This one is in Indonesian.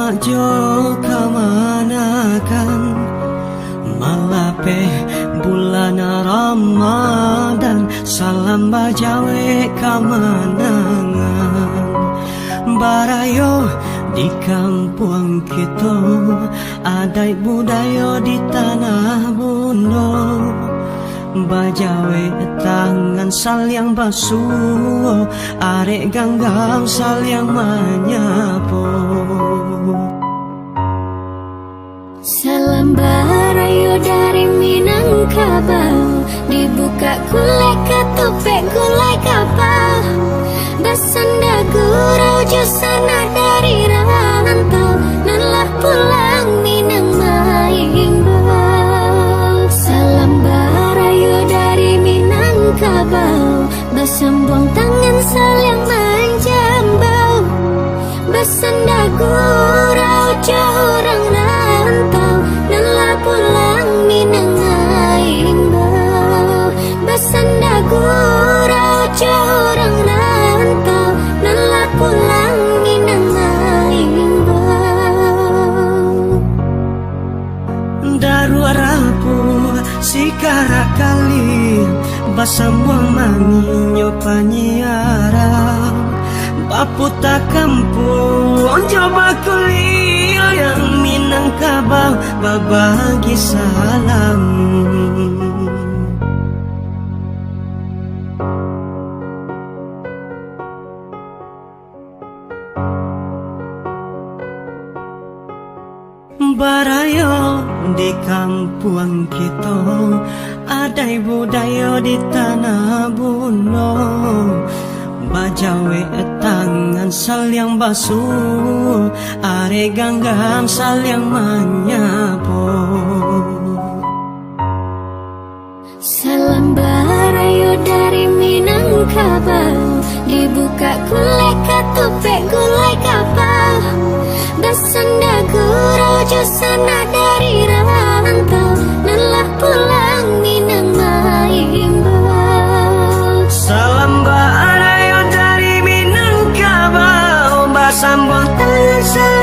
majo kamanakan malape bulan Ramadan, salam bajawe kamanangan barayo di kampung kita, adai budaya di tanah Bundo, bajawe tangan saling basuh, arek ganggang saling menyapu. Salam barayo dari Minangkabau, dibuka kulai katupek kulai kapal, bersenda gurau jusana dari rantau, nanlah pulang Minang Maimbau. Salam barayo dari Minangkabau, bersembong tangan saling menjambau, bersenda gurau jauh orang rantau, nanlah pulang Minang Maimbau. Bersenda gurau jauh orang rantau, nanlah pulang Minang Maimbau. Daru rapu sikara kali basambuang manginyo panyiarang baputa kampung coba kuliah yang Minangkabau babagi salam. Barayo di kampung kita, adai budaya di tanah Bundo, bajawe tangan saling basuh, are ganggang saling menyapu. Salam barayo dari Minangkabau, dibuka kulai katupek kulai kapal, bersenda gurau jusana dari rantau, nanlah pulang Minang Maimbau. Salam barayo dari Minangkabau, basambang tangan